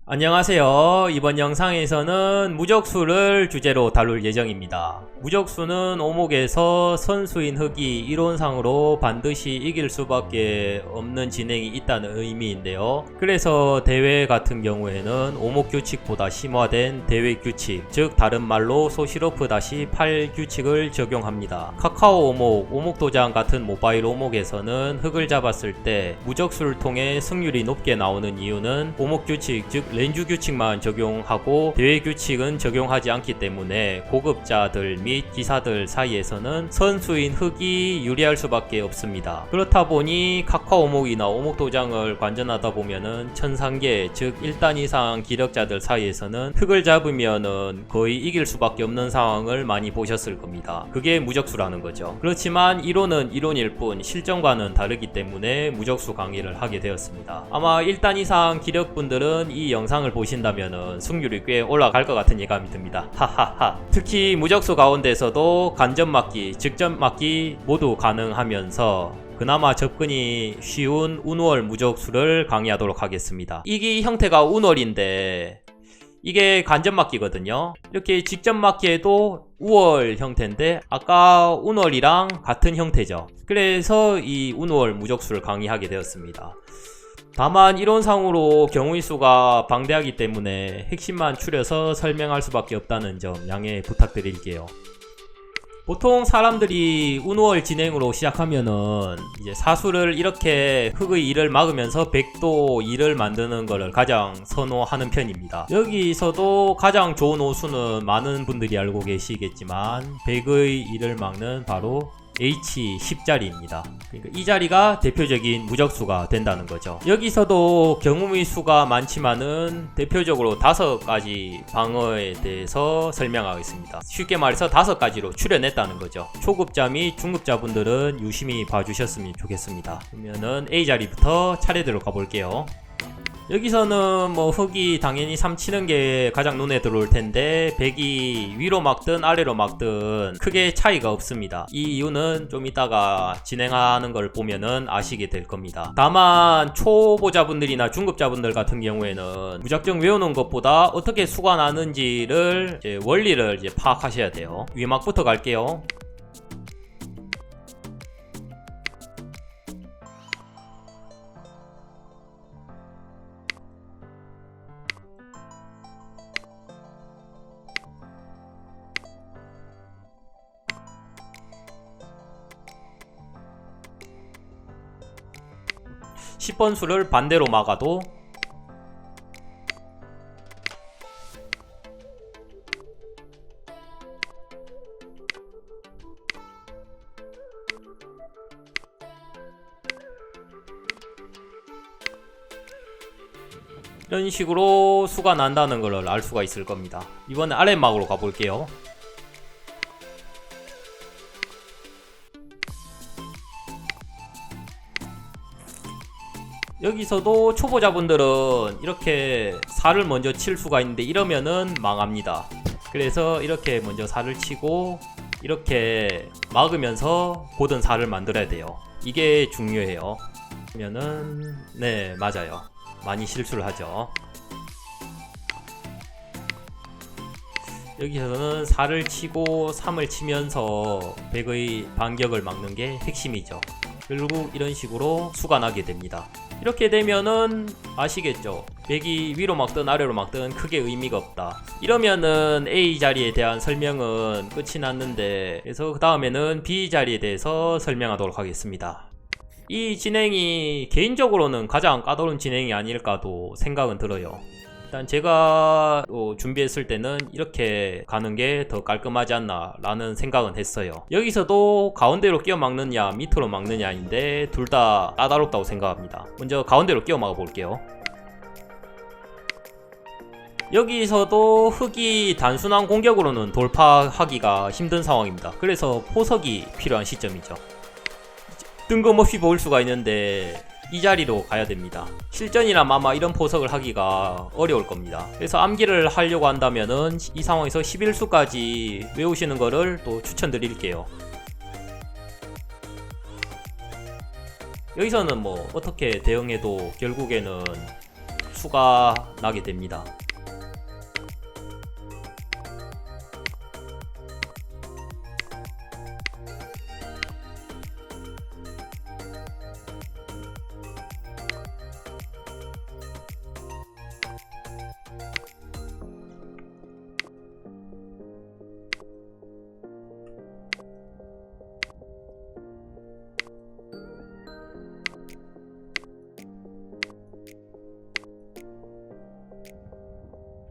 안녕하세요. 이번 영상에서는 무적수를 주제로 다룰 예정입니다. 무적수는 오목에서 선수인 흑이 이론상으로 반드시 이길 수밖에 없는 진행이 있다는 의미인데요. 그래서 대회 같은 경우에는 오목 규칙보다 심화된 대회 규칙, 즉 다른 말로 소시로프-8 규칙을 적용합니다. 카카오 오목, 오목도장 같은 모바일 오목에서는 흑을 잡았을 때 무적수를 통해 승률이 높게 나오는 이유는 오목 규칙, 즉 렌주 규칙만 적용하고 대회 규칙은 적용하지 않기 때문에 고급자들 및 기사들 사이에서는 선수인 흑이 유리할 수밖에 없습니다. 그렇다 보니 카카오 오목이나 오목도장을 관전하다 보면은 천상계, 즉 1단 이상 기력자들 사이에서는 흑을 잡으면은 거의 이길 수밖에 없는 상황을 많이 보셨을 겁니다. 그게 무적수라는 거죠. 그렇지만 이론은 이론일 뿐 실전과는 다르기 때문에 무적수 강의를 하게 되었습니다. 아마 1단 이상 기력분들은 이 영상을 보신다면은 승률이 꽤 올라갈 것 같은 예감이 듭니다. 하하하. 특히 무적수 가운데서도 간접 맞기, 직접 맞기 모두 가능하면서 그나마 접근이 쉬운 운월 무적수를 강의하도록 하겠습니다. 이게 형태가 운월인데 이게 간접 맞기거든요. 이렇게 직접 맞기에도 우월 형태인데 아까 운월이랑 같은 형태죠. 그래서 이 운월 무적수를 강의하게 되었습니다. 다만 이론상으로 경우의 수가 방대하기 때문에 핵심만 추려서 설명할 수밖에 없다는 점 양해 부탁드릴게요. 보통 사람들이 운월 진행으로 시작하면은 이제 사수를 이렇게 흑의 2를 막으면서 백도 2를 만드는 것을 가장 선호하는 편입니다. 여기서도 가장 좋은 오수는 많은 분들이 알고 계시겠지만 백의 2를 막는 바로 H10자리입니다. 그러니까 이 자리가 대표적인 무적수가 된다는 거죠. 여기서도 경우의 수가 많지만은 대표적으로 5가지 방어에 대해서 설명하겠습니다. 쉽게 말해서 5가지로 추려냈다는 거죠. 초급자 및 중급자분들은 유심히 봐주셨으면 좋겠습니다. 그러면은 A자리부터 차례대로 가볼게요. 여기서는 뭐 흑이 당연히 3 치는 게 가장 눈에 들어올 텐데 백이 위로 막든 아래로 막든 크게 차이가 없습니다. 이 이유는 좀 이따가 진행하는 걸 보면은 아시게 될 겁니다. 다만 초보자분들이나 중급자분들 같은 경우에는 무작정 외우는 것보다 어떻게 수가 나는지를 이제 원리를 이제 파악하셔야 돼요. 위막부터 갈게요. 10번 수를 반대로 막아도 이런 식으로 수가 난다는 걸 알 수가 있을 겁니다. 이번에 아랫막으로 가볼게요. 여기서도 초보자분들은 이렇게 4를 먼저 칠 수가 있는데 이러면은 망합니다. 그래서 이렇게 먼저 4를 치고 이렇게 막으면서 곧은 4를 만들어야 돼요. 이게 중요해요. 그러면은 네, 맞아요. 많이 실수를 하죠. 여기서는 4를 치고 3을 치면서 백의 반격을 막는 게 핵심이죠. 결국 이런 식으로 수가 나게 됩니다. 이렇게 되면은 아시겠죠? 백이 위로 막든 아래로 막든 크게 의미가 없다. 이러면은 A 자리에 대한 설명은 끝이 났는데, 그래서 그 다음에는 B 자리에 대해서 설명하도록 하겠습니다. 이 진행이 개인적으로는 가장 까다로운 진행이 아닐까도 생각은 들어요. 일단 제가 준비했을 때는 이렇게 가는 게 더 깔끔하지 않나 라는 생각은 했어요. 여기서도 가운데로 끼워 막느냐 밑으로 막느냐인데 둘 다 까다롭다고 생각합니다. 먼저 가운데로 끼워 막아 볼게요. 여기서도 흑이 단순한 공격으로는 돌파하기가 힘든 상황입니다. 그래서 포석이 필요한 시점이죠. 뜬금없이 보일 수가 있는데 이 자리로 가야 됩니다. 실전이라면 아마 이런 포석을 하기가 어려울 겁니다. 그래서 암기를 하려고 한다면은 이 상황에서 11수까지 외우시는 거를 또 추천드릴게요. 여기서는 뭐 어떻게 대응해도 결국에는 수가 나게 됩니다.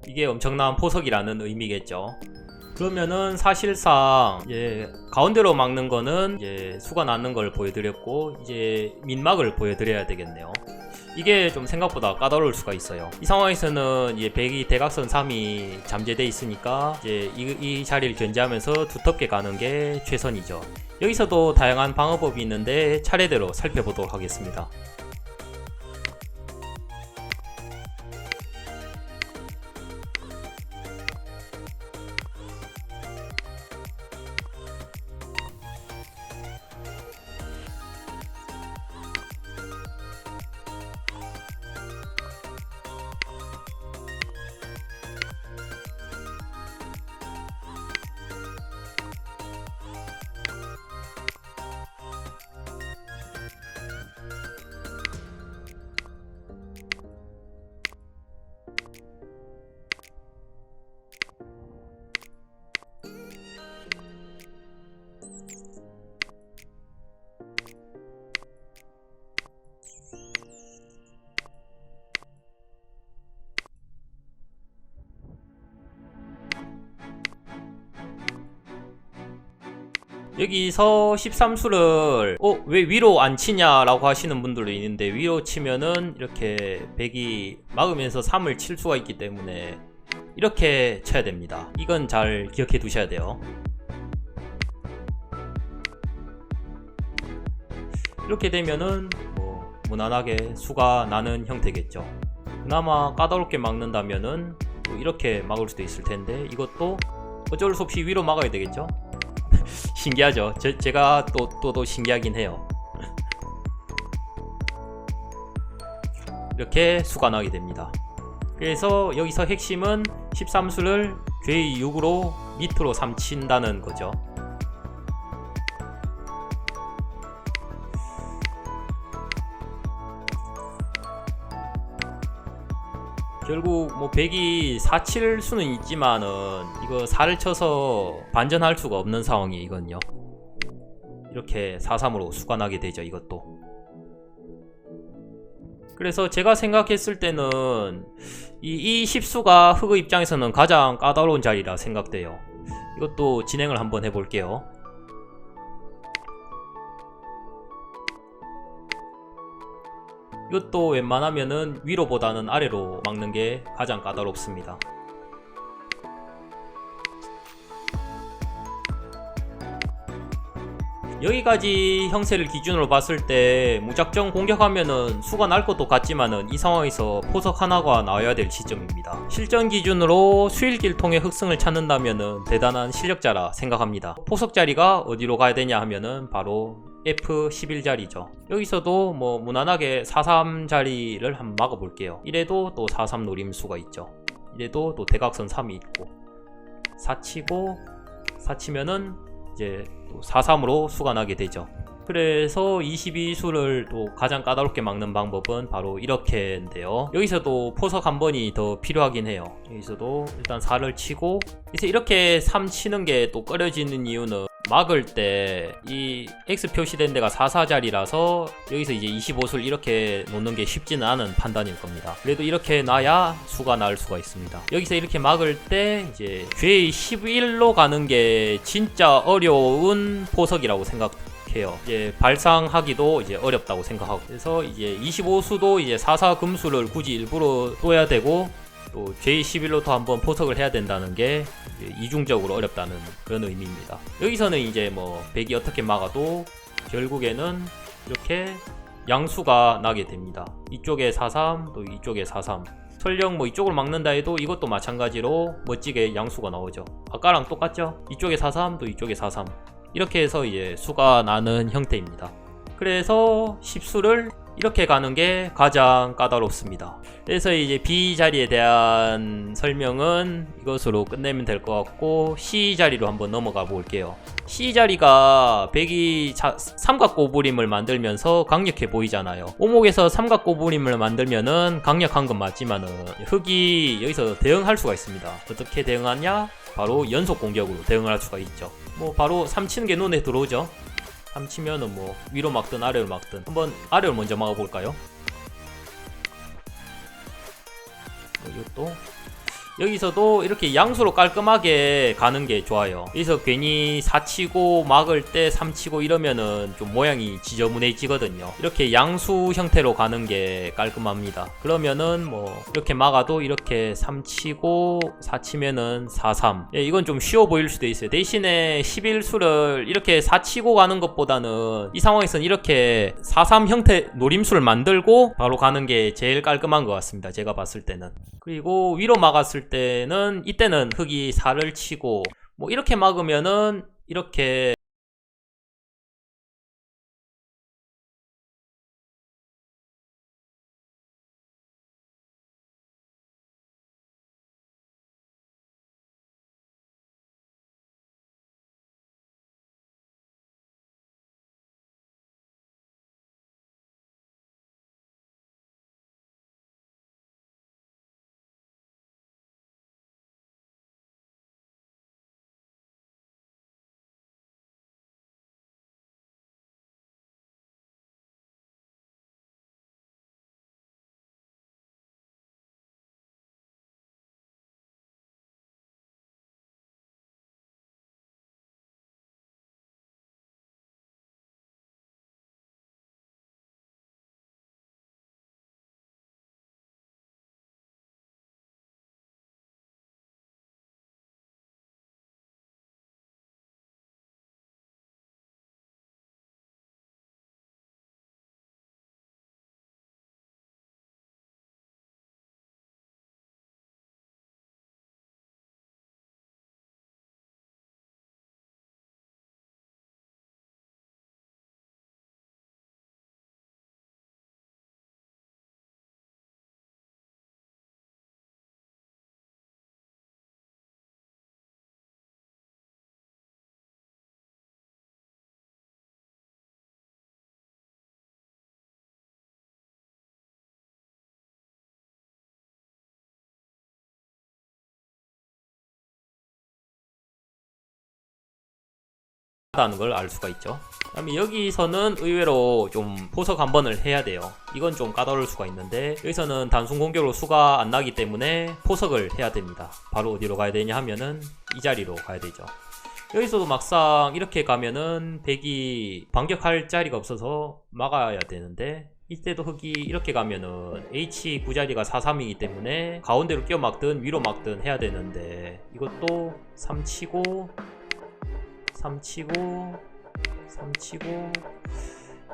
이게 엄청난 포석이라는 의미겠죠. 그러면은 사실상 이제 가운데로 막는 거는 이제 수가 나는 걸 보여드렸고, 이제 민막을 보여드려야 되겠네요. 이게 좀 생각보다 까다로울 수가 있어요. 이 상황에서는 이제 백이 대각선 3이 잠재돼 있으니까 이제 이 자리를 견제하면서 두텁게 가는 게 최선이죠. 여기서도 다양한 방어법이 있는데 차례대로 살펴보도록 하겠습니다. 여기서 13수를 왜 위로 안 치냐 라고 하시는 분들도 있는데, 위로 치면은 이렇게 백이 막으면서 3을 칠 수가 있기 때문에 이렇게 쳐야 됩니다. 이건 잘 기억해 두셔야 돼요. 이렇게 되면은 뭐 무난하게 수가 나는 형태겠죠. 그나마 까다롭게 막는다면은 또 이렇게 막을 수도 있을 텐데, 이것도 어쩔 수 없이 위로 막아야 되겠죠. 신기하죠. 제가 또 신기하긴 해요. 이렇게 수가 나게 됩니다. 그래서 여기서 핵심은 13수를 죄의 6으로 밑으로 삼친다는 거죠. 결국 뭐 백이 4 칠 수는 있지만은 이거 4를 쳐서 반전할 수가 없는 상황이거든요. 이렇게 4-3으로 수가 나게 되죠, 이것도. 그래서 제가 생각했을 때는 이 10수가 흑의 입장에서는 가장 까다로운 자리라 생각돼요. 이것도 진행을 한번 해볼게요. 이것도 웬만하면은 위로보다는 아래로 막는 게 가장 까다롭습니다. 여기까지 형세를 기준으로 봤을 때 무작정 공격하면은 수가 날 것도 같지만은 이 상황에서 포석 하나가 나와야 될 시점입니다. 실전 기준으로 수일길 통해 흑승을 찾는다면은 대단한 실력자라 생각합니다. 포석 자리가 어디로 가야 되냐 하면은 바로 F11 자리죠. 여기서도 뭐 무난하게 4-3 자리를 한번 막아볼게요. 이래도 또 4-3 노림수가 있죠. 이래도 또 대각선 3이 있고, 4 치고 4 치면은 이제 또 4-3으로 수가 나게 되죠. 그래서 22수를 또 가장 까다롭게 막는 방법은 바로 이렇게인데요. 여기서도 포석 한 번이 더 필요하긴 해요. 여기서도 일단 4를 치고, 그래서 이렇게 3 치는 게 또 꺼려지는 이유는 막을 때 이 X 표시된 데가 4-4 자리라서 여기서 이제 25수를 이렇게 놓는 게 쉽지는 않은 판단일 겁니다. 그래도 이렇게 놔야 수가 날 수가 있습니다. 여기서 이렇게 막을 때 이제 죄의 11로 가는 게 진짜 어려운 포석이라고 생각해요. 이제 발상하기도 이제 어렵다고 생각하고, 그래서 이제 25수도 이제 4-4 금수를 굳이 일부러 둬야 되고, 또 J11로 더 한번 포석을 해야 된다는 게 이중적으로 어렵다는 그런 의미입니다. 여기서는 이제 뭐 백이 어떻게 막아도 결국에는 이렇게 양수가 나게 됩니다. 이쪽에 4-3, 또 이쪽에 4-3. 설령 뭐 이쪽을 막는다 해도 이것도 마찬가지로 멋지게 양수가 나오죠. 아까랑 똑같죠? 이쪽에 4-3, 또 이쪽에 4-3. 이렇게 해서 이제 수가 나는 형태입니다. 그래서 10수를 이렇게 가는 게 가장 까다롭습니다. 그래서 이제 B 자리에 대한 설명은 이것으로 끝내면 될 것 같고, C 자리로 한번 넘어가 볼게요. C 자리가 백이 삼각꼬부림을 만들면서 강력해 보이잖아요. 오목에서 삼각꼬부림을 만들면은 강력한 건 맞지만은 흑이 여기서 대응할 수가 있습니다. 어떻게 대응하냐? 바로 연속 공격으로 대응할 수가 있죠. 뭐 바로 3 치는 게 눈에 들어오죠. 3 치면은 뭐 위로 막든 아래로 막든. 한번 아래로 먼저 막아볼까요? 이것도 여기서도 이렇게 양수로 깔끔하게 가는 게 좋아요. 여기서 괜히 4 치고 막을 때 3 치고 이러면은 좀 모양이 지저분해지거든요. 이렇게 양수 형태로 가는 게 깔끔합니다. 그러면은 뭐 이렇게 막아도 이렇게 3 치고 4 치면은 4, 3. 예, 이건 좀 쉬워 보일 수도 있어요. 대신에 11수를 이렇게 4 치고 가는 것보다는 이 상황에서는 이렇게 4, 3 형태 노림수를 만들고 바로 가는 게 제일 깔끔한 것 같습니다. 제가 봤을 때는. 그리고 위로 막았을 때는 이때는 흑이 4를 치고 뭐 이렇게 막으면은 이렇게 다는 걸 알 수가 있죠. 그다음에 여기서는 의외로 좀 포석 한 번을 해야 돼요. 이건 좀 까다로울 수가 있는데 여기서는 단순 공격으로 수가 안 나기 때문에 포석을 해야 됩니다. 바로 어디로 가야 되냐 하면은 이 자리로 가야 되죠. 여기서도 막상 이렇게 가면은 백이 반격할 자리가 없어서 막아야 되는데 이때도 흑이 이렇게 가면은 H 구자리가 4, 3이기 때문에 가운데로 끼워 막든 위로 막든 해야 되는데 이것도 3 치고 3 치고 3 치고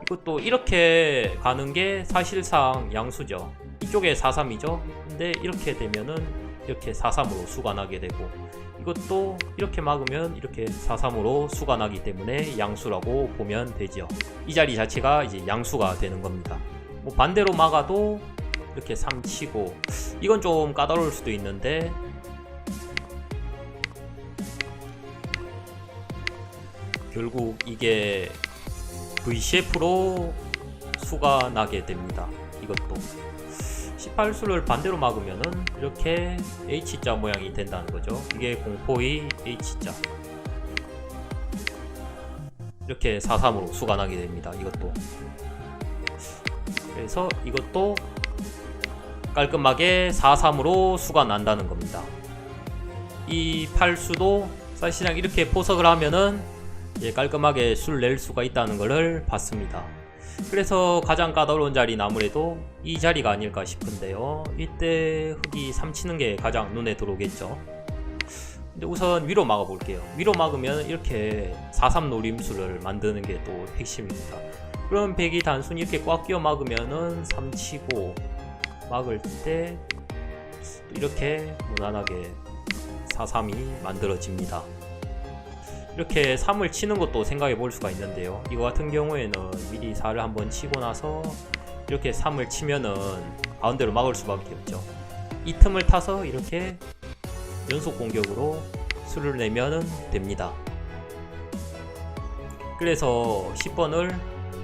이것도 이렇게 가는 게 사실상 양수죠. 이쪽에 4, 3이죠. 근데 이렇게 되면은 이렇게 4, 3으로 수가 나게 되고 이것도 이렇게 막으면 이렇게 4, 3으로 수가 나기 때문에 양수라고 보면 되죠. 이 자리 자체가 이제 양수가 되는 겁니다. 뭐 반대로 막아도 이렇게 3 치고 이건 좀 까다로울 수도 있는데 결국 이게 V셰프로 수가 나게 됩니다. 이것도 18수를 반대로 막으면은 이렇게 H자 모양이 된다는 거죠. 이게 공포의 H자. 이렇게 4, 3으로 수가 나게 됩니다. 이것도. 그래서 이것도 깔끔하게 4, 3으로 수가 난다는 겁니다. 이 8수도 사실상 이렇게 포석을 하면은 깔끔하게 수를 낼 수가 있다는 것을 봤습니다. 그래서 가장 까다로운 자리는 아무래도 이 자리가 아닐까 싶은데요. 이때 흑이 3 치는 게 가장 눈에 들어오겠죠. 근데 우선 위로 막아 볼게요. 위로 막으면 이렇게 4, 3 노림수를 만드는 게 또 핵심입니다. 그럼 백이 단순히 이렇게 꽉 끼워 막으면은 3 치고 막을 때 이렇게 무난하게 4, 3이 만들어집니다. 이렇게 3을 치는 것도 생각해 볼 수가 있는데요. 이거 같은 경우에는 미리 4를 한번 치고 나서 이렇게 3을 치면은 가운데로 막을 수밖에 없죠. 이 틈을 타서 이렇게 연속 공격으로 수를 내면은 됩니다. 그래서 10번을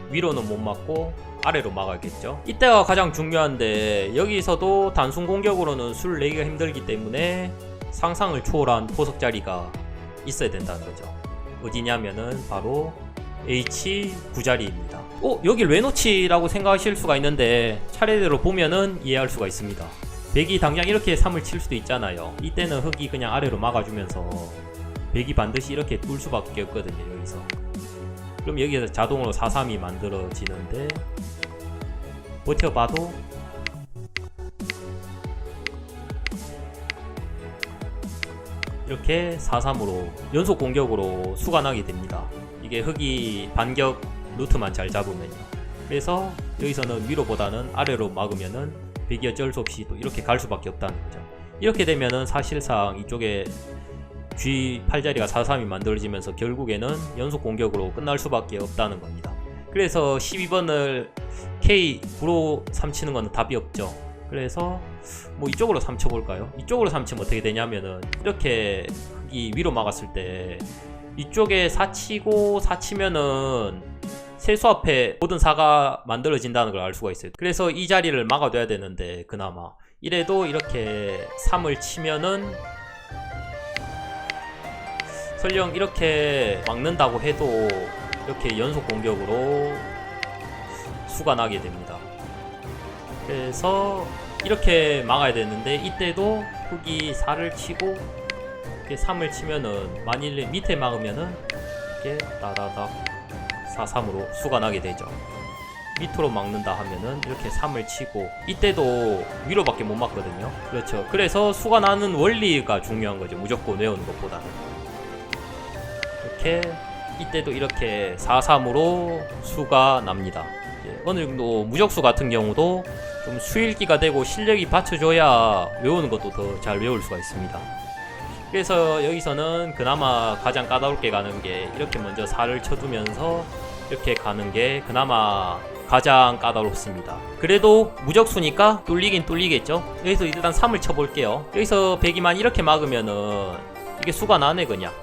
위로는 못 막고 아래로 막아야겠죠. 이때가 가장 중요한데, 여기서도 단순 공격으로는 수를 내기가 힘들기 때문에 상상을 초월한 포석 자리가 있어야 된다는 거죠. 어디냐면은 바로 H9자리입니다. 여길 왜 놓지? 라고 생각하실 수가 있는데, 차례대로 보면은 이해할 수가 있습니다. 백이 당장 이렇게 3을 칠 수도 있잖아요. 이때는 흑이 그냥 아래로 막아주면서 백이 반드시 이렇게 뚫을 수밖에 없거든요. 여기서 그럼 여기에서 자동으로 4-3이 만들어지는데, 버텨봐도 이렇게 4-3으로 연속 공격으로 수가 나게 됩니다. 이게 흑이 반격 루트만 잘 잡으면요. 그래서 여기서는 위로보다는 아래로 막으면은 백이 어쩔 수 없이 또 이렇게 갈 수밖에 없다는 거죠. 이렇게 되면은 사실상 이쪽에 G8자리가 4-3이 만들어지면서 결국에는 연속 공격으로 끝날 수밖에 없다는 겁니다. 그래서 12번을 K9로 3 치는 건 답이 없죠. 그래서 뭐 이쪽으로 3 쳐볼까요? 이쪽으로 3 치면 어떻게 되냐면은, 이렇게 흑이 위로 막았을 때 이쪽에 4 치고 4 치면은 세수 앞에 모든 4가 만들어진다는 걸 알 수가 있어요. 그래서 이 자리를 막아둬야 되는데, 그나마 이래도 이렇게 3을 치면은 설령 이렇게 막는다고 해도 이렇게 연속 공격으로 수가 나게 됩니다. 그래서 이렇게 막아야 되는데, 이때도 흑이 4를 치고 이렇게 3을 치면은, 만일에 밑에 막으면은 이렇게 따다닥 4-3으로 수가 나게 되죠. 밑으로 막는다 하면은 이렇게 3을 치고, 이때도 위로밖에 못 막거든요. 그렇죠. 그래서 수가 나는 원리가 중요한 거죠. 무조건 외우는 것보다는. 이렇게 이때도 이렇게 4-3으로 수가 납니다. 어느 정도 무적수 같은 경우도 좀 수일기가 되고 실력이 받쳐줘야 외우는 것도 더 잘 외울 수가 있습니다. 그래서 여기서는 그나마 가장 까다롭게 가는 게, 이렇게 먼저 4를 쳐두면서 이렇게 가는 게 그나마 가장 까다롭습니다. 그래도 무적수니까 뚫리긴 뚫리겠죠. 여기서 일단 3을 쳐볼게요. 여기서 백이만 이렇게 막으면은 이게 수가 나네. 그냥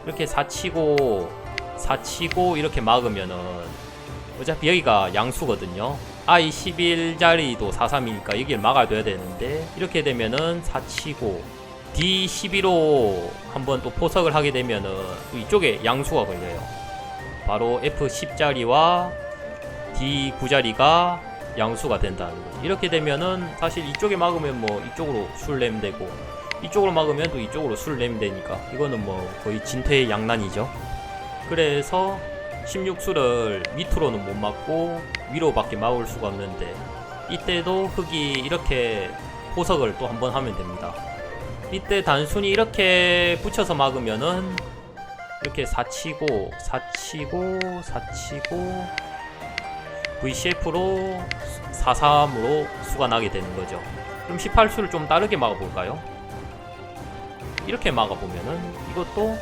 이렇게 4 치고 4 치고 이렇게 막으면은 어차피 여기가 양수거든요. I11자리도 4-3이니까 여기를 막아둬야 되는데, 이렇게 되면은 4 치고 D12로 한번 또 포석을 하게 되면은 또 이쪽에 양수가 걸려요. 바로 F10자리와 D9자리가 양수가 된다는 거죠. 이렇게 되면은 사실 이쪽에 막으면 뭐 이쪽으로 술 내면 되고, 이쪽으로 막으면 또 이쪽으로 술 내면 되니까 이거는 뭐 거의 진퇴의 양난이죠. 그래서 16수를 밑으로는 못 막고 위로밖에 막을 수가 없는데, 이때도 흑이 이렇게 포석을 또 한번 하면 됩니다. 이때 단순히 이렇게 붙여서 막으면은 이렇게 4 치고 4 치고 4 치고 VCF로 4-3으로 수가 나게 되는 거죠. 그럼 18수를 좀 다르게 막아볼까요? 이렇게 막아보면은 이것도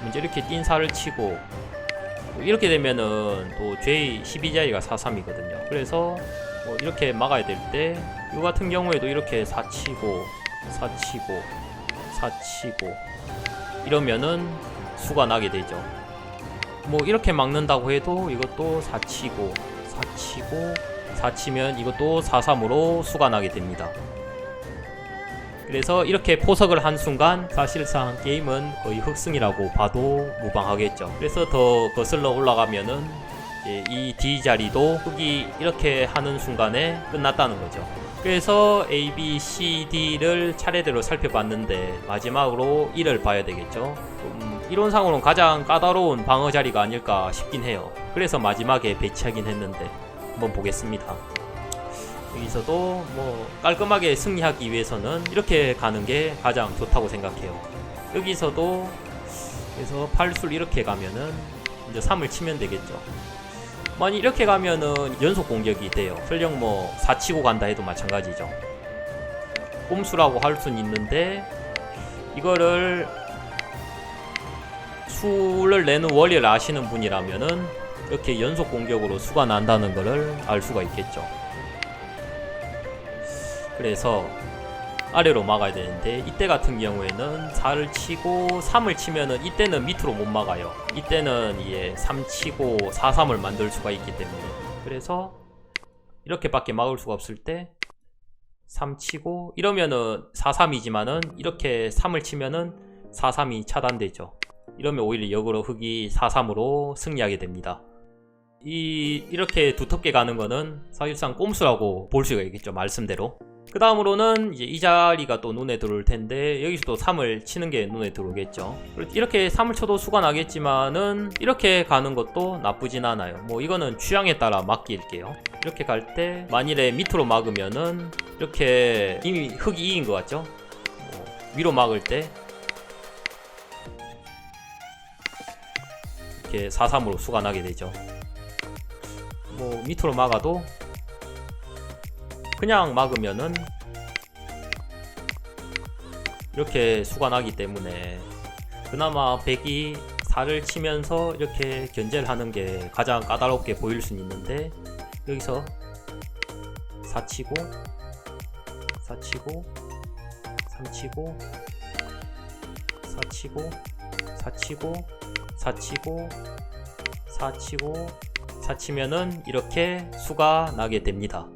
먼저 이렇게 띈 4를 치고, 이렇게 되면은 또 J12자리가 4-3이거든요. 그래서 뭐 이렇게 막아야 될 때, 이 같은 경우에도 이렇게 4 치고 4 치고 4 치고 이러면은 수가 나게 되죠. 뭐 이렇게 막는다고 해도 이것도 4 치고 4 치고 4 치면 이것도 4-3으로 수가 나게 됩니다. 그래서 이렇게 포석을 한 순간 사실상 게임은 거의 흑승이라고 봐도 무방하겠죠. 그래서 더 거슬러 올라가면은 이 D 자리도 흑이 이렇게 하는 순간에 끝났다는 거죠. 그래서 A, B, C, D를 차례대로 살펴봤는데 마지막으로 1을 봐야 되겠죠. 이론상으로는 가장 까다로운 방어 자리가 아닐까 싶긴 해요. 그래서 마지막에 배치하긴 했는데 한번 보겠습니다. 여기서도 뭐 깔끔하게 승리하기 위해서는 이렇게 가는 게 가장 좋다고 생각해요. 여기서도 그래서 8술 이렇게 가면은 이제 3을 치면 되겠죠. 만약 이렇게 가면은 연속 공격이 돼요. 설령 뭐 4 치고 간다 해도 마찬가지죠. 꼼수라고 할 수는 있는데, 이거를 수를 내는 원리를 아시는 분이라면은 이렇게 연속 공격으로 수가 난다는 거를 알 수가 있겠죠. 그래서 아래로 막아야 되는데 이때 같은 경우에는 4를 치고 3을 치면은 이때는 밑으로 못 막아요. 이때는 이게 3 치고 4, 3을 만들 수가 있기 때문에. 그래서 이렇게밖에 막을 수가 없을 때 3 치고 이러면은 4, 3이지만은 이렇게 3을 치면은 4, 3이 차단되죠. 이러면 오히려 역으로 흑이 4, 3으로 승리하게 됩니다. 이렇게 두텁게 가는 거는 사실상 꼼수라고 볼 수가 있겠죠. 말씀대로. 그 다음으로는 이제 이 자리가 또 눈에 들어올 텐데 여기서 또 3을 치는 게 눈에 들어오겠죠. 이렇게 3을 쳐도 수가 나겠지만은 이렇게 가는 것도 나쁘진 않아요. 뭐 이거는 취향에 따라 맡길게요. 이렇게 갈 때 만일에 밑으로 막으면은 이렇게 이미 흑이 이긴 것 같죠. 위로 막을 때 이렇게 4, 3으로 수가 나게 되죠. 뭐 밑으로 막아도 그냥 막으면은 이렇게 수가 나기 때문에 그나마 백이 4를 치면서 이렇게 견제를 하는 게 가장 까다롭게 보일 수는 있는데 여기서 4 치고 4 치고 3 치고 4 치고 4 치고 4 치고 4 치고 4 치면은 이렇게 수가 나게 됩니다.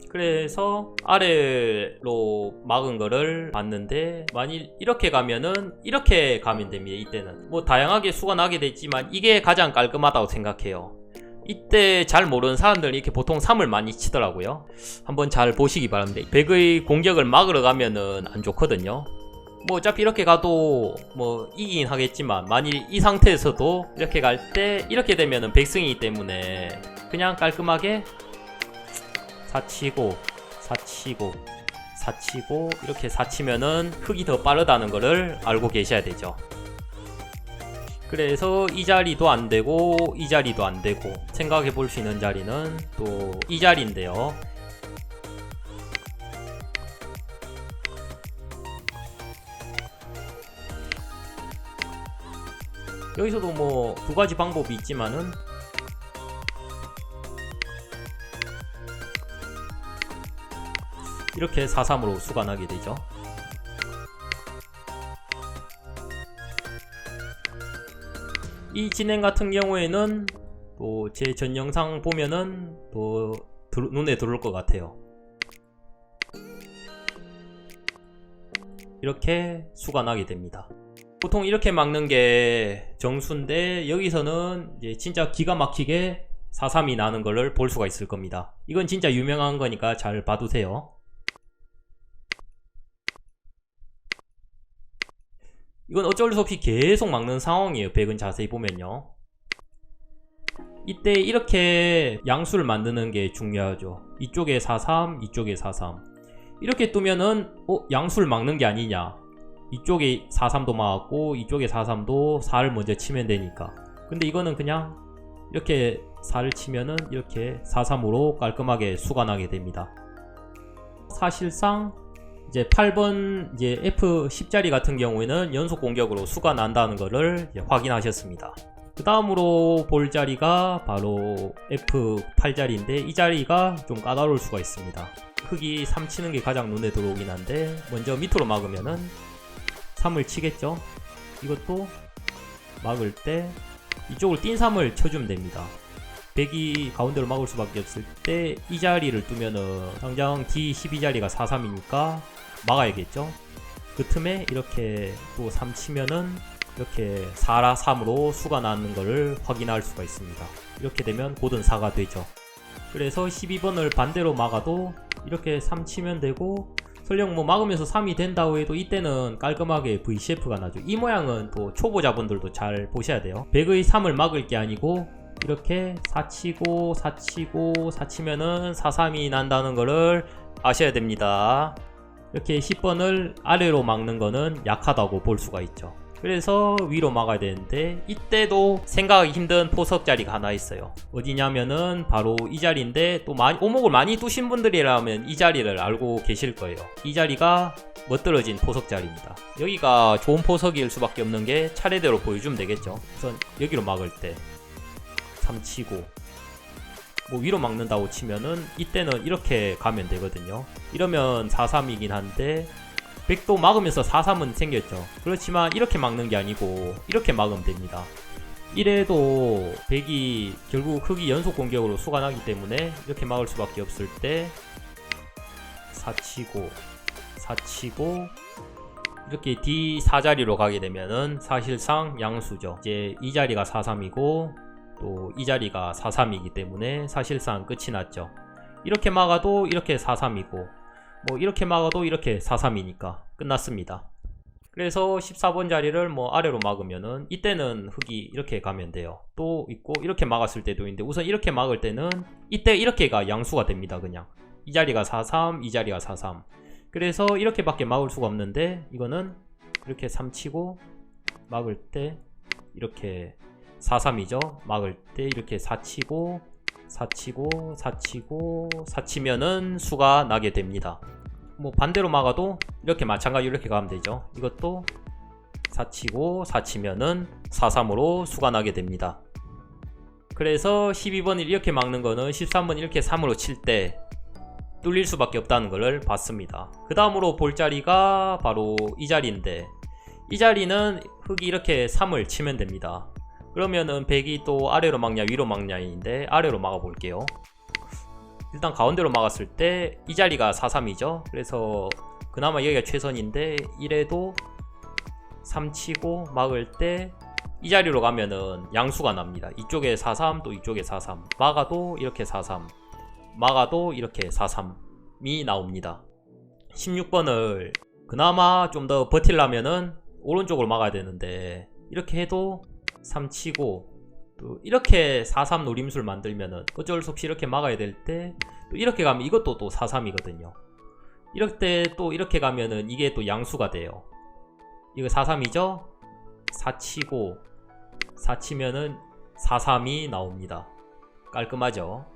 그래서 아래로 막은 거를 봤는데 만일 이렇게 가면은 이렇게 가면 됩니다. 이때는 뭐 다양하게 수가 나게 됐지만 이게 가장 깔끔하다고 생각해요. 이때 잘 모르는 사람들은 이렇게 보통 3을 많이 치더라고요. 한번 잘 보시기 바랍니다. 백의 공격을 막으러 가면은 안 좋거든요. 뭐 어차피 이렇게 가도 뭐 이기긴 하겠지만 만일 이 상태에서도 이렇게 갈 때 이렇게 되면은 백승이기 때문에 그냥 깔끔하게 4 치고 4 치고 4 치고 이렇게 4 치면은 흑이 더 빠르다는 거를 알고 계셔야 되죠. 그래서 이 자리도 안 되고 이 자리도 안 되고 생각해 볼 수 있는 자리는 또 이 자리인데요. 여기서도 뭐 두 가지 방법이 있지만은 이렇게 4, 3으로 수가 나게 되죠. 이 진행 같은 경우에는 또 제 전 영상 보면은 또 눈에 들어올 것 같아요. 이렇게 수가 나게 됩니다. 보통 이렇게 막는 게 정수인데 여기서는 이제 진짜 기가 막히게 4, 3이 나는 걸 볼 수가 있을 겁니다. 이건 진짜 유명한 거니까 잘 봐두세요. 이건 어쩔 수 없이 계속 막는 상황이에요. 백은 자세히 보면요. 이때 이렇게 양수를 만드는 게 중요하죠. 이쪽에 4, 3, 이쪽에 4, 3. 이렇게 두면은 양수를 막는 게 아니냐. 이쪽에 4, 3도 막았고 이쪽에 4, 3도 4를 먼저 치면 되니까. 근데 이거는 그냥 이렇게 4를 치면은 이렇게 4, 3으로 깔끔하게 수가 나게 됩니다. 사실상 이제 8번 이제 F10자리 같은 경우에는 연속 공격으로 수가 난다는 것을 확인하셨습니다. 그 다음으로 볼 자리가 바로 F8자리인데 이 자리가 좀 까다로울 수가 있습니다. 흑이 3 치는 게 가장 눈에 들어오긴 한데 먼저 밑으로 막으면은 3을 치겠죠. 이것도 막을 때 이쪽을 띈 3을 쳐주면 됩니다. 백이 가운데로 막을 수밖에 없을 때 이 자리를 두면은 당장 D12 자리가 4, 3이니까 막아야겠죠. 그 틈에 이렇게 또 3 치면은 이렇게 4라 3으로 수가 나는 것을 확인할 수가 있습니다. 이렇게 되면 곧은 4가 되죠. 그래서 12번을 반대로 막아도 이렇게 3 치면 되고 설령 뭐 막으면서 3이 된다고 해도 이때는 깔끔하게 VCF가 나죠. 이 모양은 또 초보자분들도 잘 보셔야 돼요. 백의 3을 막을 게 아니고 이렇게 4 치고 4 치고 4 치면은 4, 3이 난다는 거를 아셔야 됩니다. 이렇게 10번을 아래로 막는 거는 약하다고 볼 수가 있죠. 그래서 위로 막아야 되는데 이때도 생각하기 힘든 포석 자리가 하나 있어요. 어디냐면은 바로 이 자리인데 또 오목을 많이 두신 분들이라면 이 자리를 알고 계실 거예요. 이 자리가 멋들어진 포석 자리입니다. 여기가 좋은 포석일 수밖에 없는 게 차례대로 보여주면 되겠죠. 우선 여기로 막을 때 3 치고 뭐 위로 막는다고 치면은 이때는 이렇게 가면 되거든요. 이러면 4-3이긴 한데 백도 막으면서 4-3은 생겼죠. 그렇지만 이렇게 막는 게 아니고 이렇게 막으면 됩니다. 이래도 백이 결국 흑이 연속 공격으로 수가 나기 때문에 이렇게 막을 수밖에 없을 때 사치고 사치고 이렇게 D4자리로 가게 되면은 사실상 양수죠. 이제 이 자리가 4-3이고 또 이 자리가 4-3이기 때문에 사실상 끝이 났죠. 이렇게 막아도 이렇게 4-3이고 뭐 이렇게 막아도 이렇게 4-3이니까 끝났습니다. 그래서 14번 자리를 뭐 아래로 막으면은 이때는 흑이 이렇게 가면 돼요. 또 있고 이렇게 막았을 때도 있는데 우선 이렇게 막을 때는 이때 이렇게가 양수가 됩니다. 그냥 이 자리가 4-3, 이 자리가 4-3. 그래서 이렇게밖에 막을 수가 없는데 이거는 이렇게 3치고 막을 때 이렇게 4-3이죠. 막을 때 이렇게 4치고 4치고 4치고 4치면은 수가 나게 됩니다. 뭐 반대로 막아도 이렇게 마찬가지로 이렇게 가면 되죠. 이것도 4치고 4치면은 4-3으로 수가 나게 됩니다. 그래서 12번을 이렇게 막는 거는 13번 이렇게 3으로 칠 때 뚫릴 수밖에 없다는 것을 봤습니다. 그 다음으로 볼 자리가 바로 이 자리인데 이 자리는 흑이 이렇게 3을 치면 됩니다. 그러면은 백이 또 아래로 막냐 위로 막냐인데 아래로 막아 볼게요. 일단 가운데로 막았을 때 이 자리가 4-3이죠. 그래서 그나마 여기가 최선인데 이래도 3치고 막을 때 이 자리로 가면은 양수가 납니다. 이쪽에 4-3 또 이쪽에 4-3 막아도 이렇게 4-3 막아도 이렇게 4-3이 나옵니다. 16번을 그나마 좀 더 버틸라면은 오른쪽으로 막아야 되는데 이렇게 해도 3치고 또 이렇게 4-3 노림수를 만들면은 어쩔 수 없이 이렇게 막아야 될 때 또 이렇게 가면 이것도 또 4-3이거든요. 이럴 때 또 이렇게 가면은 이게 또 양수가 돼요. 이거 4-3이죠? 4치고 4치면은 4-3이 나옵니다. 깔끔하죠?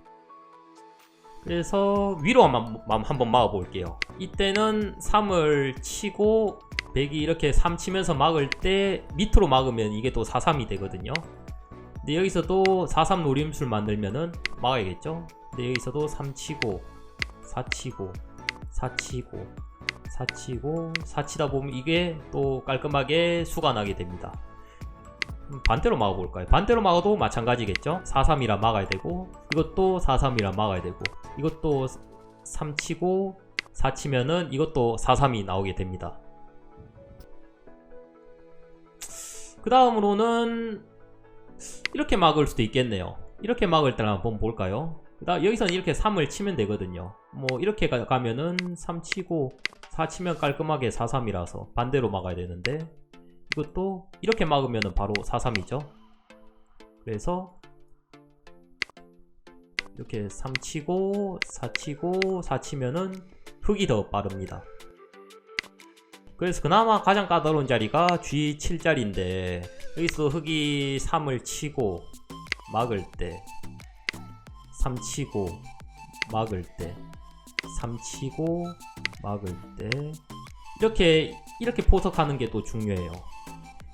그래서 위로 한번 막아 볼게요. 이때는 3을 치고 백이 이렇게 3 치면서 막을 때 밑으로 막으면 이게 또 4-3이 되거든요. 근데 여기서도 4-3 노림수를 만들면은 막아야겠죠. 근데 여기서도 3 치고 4 치고 4 치고 4 치고 4 치다 보면 이게 또 깔끔하게 수가 나게 됩니다. 반대로 막아 볼까요? 반대로 막아도 마찬가지겠죠. 4-3이라 막아야 되고 이것도 4-3이라 막아야 되고 이것도 3 치고 4 치면은 이것도 4-3이 나오게 됩니다. 그 다음으로는 이렇게 막을 수도 있겠네요. 이렇게 막을 때를 한번 볼까요? 여기서는 이렇게 3을 치면 되거든요. 뭐 이렇게 가면은 3 치고 4 치면 깔끔하게 4-3이라서 반대로 막아야 되는데 이것도 이렇게 막으면은 바로 4-3이죠. 그래서 이렇게 3 치고 4 치고 4 치면은 흑이 더 빠릅니다. 그래서 그나마 가장 까다로운 자리가 G7자리인데 여기서 흑이 3을 치고 막을 때 3 치고 막을 때 3 치고 막을 때 이렇게 포석하는 게 또 중요해요.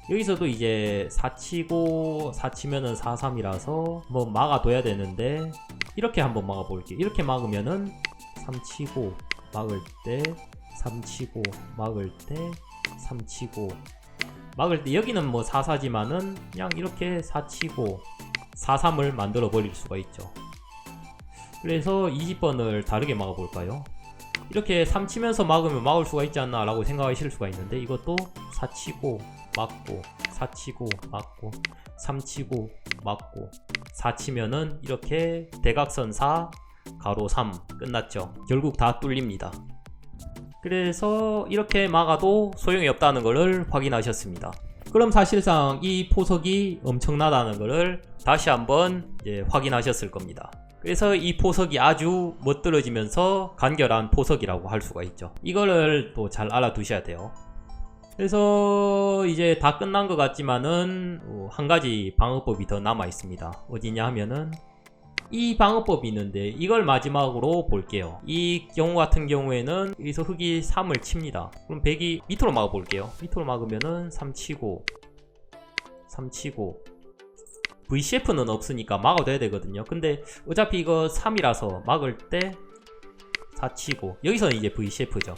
여기서도 이제 4 치고 4 치면은 4-3이라서 뭐 막아둬야 되는데 이렇게 한번 막아볼게요. 이렇게 막으면은 3 치고 막을 때 3 치고 막을 때 3 치고 막을 때 여기는 뭐 4-4지만은 그냥 이렇게 4 치고 4-3을 만들어 버릴 수가 있죠. 그래서 20번을 다르게 막아 볼까요? 이렇게 3 치면서 막으면 막을 수가 있지 않나 라고 생각하실 수가 있는데 이것도 4 치고 막고 4 치고 막고 3 치고 막고 4 치면은 이렇게 대각선 4 가로 3 끝났죠. 결국 다 뚫립니다. 그래서 이렇게 막아도 소용이 없다는 것을 확인하셨습니다. 그럼 사실상 이 포석이 엄청나다는 것을 다시 한번 확인하셨을 겁니다. 그래서 이 포석이 아주 멋들어지면서 간결한 포석이라고 할 수가 있죠. 이거를 또 잘 알아두셔야 돼요. 그래서 이제 다 끝난 것 같지만은 한 가지 방어법이 더 남아 있습니다. 어디냐 하면은 이 방어법이 있는데 이걸 마지막으로 볼게요. 이 경우 같은 경우에는 여기서 흑이 3을 칩니다. 그럼 백이 밑으로 막아 볼게요. 밑으로 막으면은 3 치고 3 치고 VCF는 없으니까 막아둬야 되거든요. 근데 어차피 이거 3이라서 막을 때 4치고 여기서는 이제 VCF죠.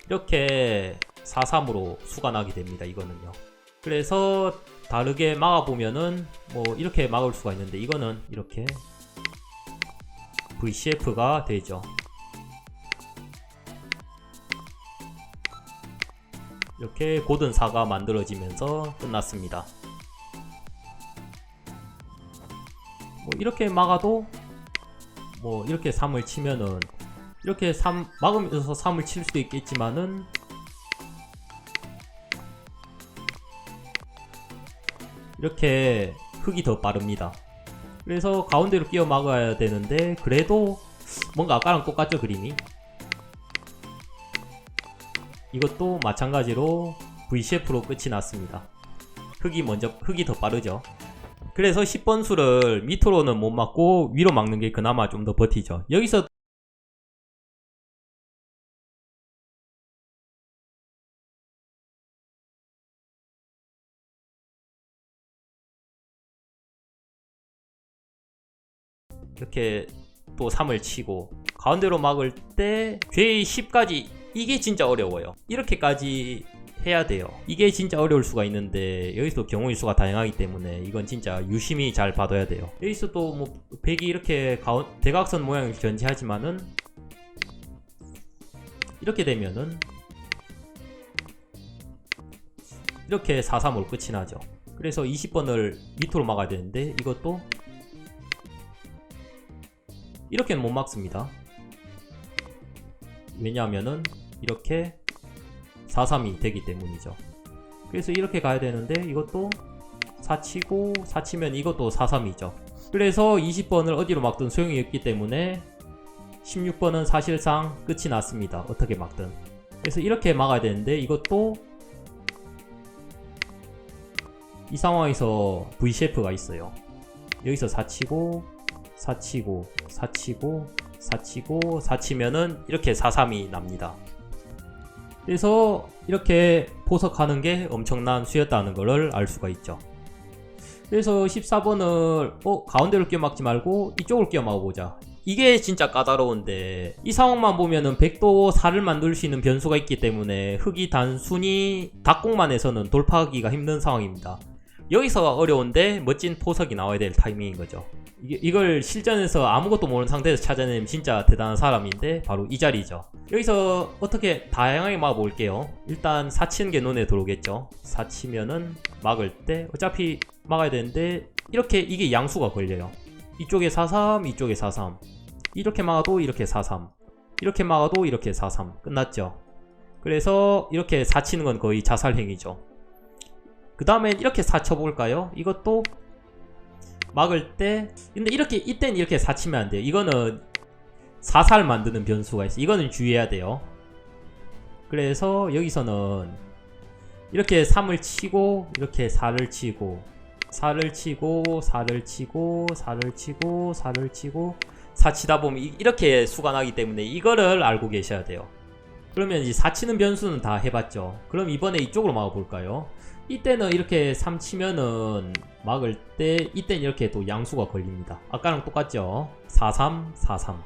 이렇게 4-3으로 수가 나게 됩니다. 이거는요. 그래서 다르게 막아보면은 뭐 이렇게 막을 수가 있는데 이거는 이렇게 VCF가 되죠. 이렇게 고든 4가 만들어지면서 끝났습니다. 뭐 이렇게 막아도 뭐 이렇게 3을 치면은 이렇게 3 막으면서 3을 칠 수도 있겠지만은 이렇게 흙이 더 빠릅니다. 그래서 가운데로 끼워 막아야 되는데 그래도 뭔가 아까랑 똑같죠, 그림이. 이것도 마찬가지로 VCF로 끝이 났습니다. 흙이 더 빠르죠. 그래서 10번 수를 밑으로는 못 막고 위로 막는 게 그나마 좀 더 버티죠. 여기서 이렇게 또 3을 치고 가운데로 막을 때 J 10까지 이게 진짜 어려워요. 이렇게까지 해야 돼요. 이게 진짜 어려울 수가 있는데 여기서 경우의 수가 다양하기 때문에 이건 진짜 유심히 잘 봐둬야 돼요. 여기서 또 뭐 백이 이렇게 대각선 모양을 견지하지만은 이렇게 되면은 이렇게 4-3으로 끝이 나죠. 그래서 20번을 밑으로 막아야 되는데 이것도 이렇게는 못 막습니다. 왜냐하면은 이렇게 4-3이 되기 때문이죠. 그래서 이렇게 가야 되는데 이것도 4치고 4치면 이것도 4-3이죠. 그래서 20번을 어디로 막든 소용이 없기 때문에 16번은 사실상 끝이 났습니다. 어떻게 막든. 그래서 이렇게 막아야 되는데 이것도 이 상황에서 VCF가 있어요. 여기서 4치고 4치고 4치고 4치고 4치면은 이렇게 4-3이 납니다. 그래서 이렇게 포석하는 게 엄청난 수였다는 것을 알 수가 있죠. 그래서 14번을 가운데로 끼워 막지 말고 이쪽으로 끼워 막아보자. 이게 진짜 까다로운데 이 상황만 보면은 100도 4를 만들 수 있는 변수가 있기 때문에 흙이 단순히 닭공만 해서는 돌파하기가 힘든 상황입니다. 여기서 어려운데 멋진 포석이 나와야 될 타이밍인 거죠. 이걸 실전에서 아무것도 모르는 상태에서 찾아내면 진짜 대단한 사람인데 바로 이 자리죠. 여기서 어떻게 다양하게 막아볼게요. 일단 4치는 게 눈에 들어오겠죠. 4치면은 막을 때 어차피 막아야 되는데 이렇게 이게 양수가 걸려요. 이쪽에 4-3 이쪽에 4-3 이렇게 막아도 이렇게 4-3 이렇게 막아도 이렇게 4-3 끝났죠. 그래서 이렇게 4치는 건 거의 자살행위죠. 그 다음엔 이렇게 4 쳐볼까요? 이것도 막을 때 근데 이렇게 이땐 이렇게 4 치면 안 돼요. 이거는 4-4를 만드는 변수가 있어요. 이거는 주의해야 돼요. 그래서 여기서는 이렇게 3을 치고 이렇게 4를 치고 4를 치고 4를 치고 4를 치고 4를 치고 4 치다 보면 이렇게 수가 나기 때문에 이거를 알고 계셔야 돼요. 그러면 이제 4 치는 변수는 다 해봤죠. 그럼 이번에 이쪽으로 막아볼까요? 이때는 이렇게 3 치면은 막을 때 이때는 이렇게 또 양수가 걸립니다. 아까랑 똑같죠? 4-3 4-3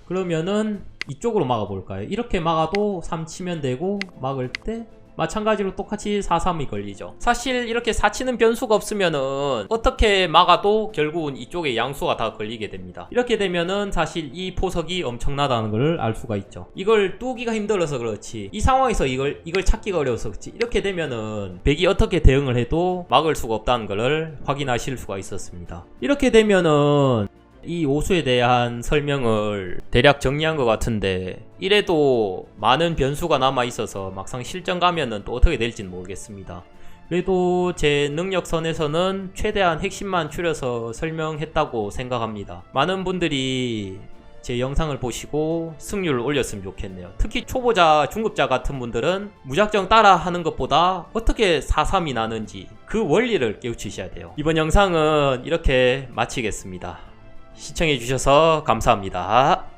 그러면은 이쪽으로 막아볼까요? 이렇게 막아도 3 치면 되고 막을 때 마찬가지로 똑같이 4-3이 걸리죠. 사실 이렇게 4 치는 변수가 없으면은 어떻게 막아도 결국은 이쪽에 양수가 다 걸리게 됩니다. 이렇게 되면은 사실 이 포석이 엄청나다는 걸 알 수가 있죠. 이걸 뚜기가 힘들어서 그렇지 이 상황에서 이걸 찾기가 어려워서 그렇지 이렇게 되면은 백이 어떻게 대응을 해도 막을 수가 없다는 걸 확인하실 수가 있었습니다. 이렇게 되면은 이 오수에 대한 설명을 대략 정리한 것 같은데 이래도 많은 변수가 남아 있어서 막상 실전 가면은 또 어떻게 될지는 모르겠습니다. 그래도 제 능력 선에서는 최대한 핵심만 추려서 설명했다고 생각합니다. 많은 분들이 제 영상을 보시고 승률을 올렸으면 좋겠네요. 특히 초보자, 중급자 같은 분들은 무작정 따라 하는 것보다 어떻게 4-3이 나는지 그 원리를 깨우치셔야 돼요. 이번 영상은 이렇게 마치겠습니다. 시청해주셔서 감사합니다.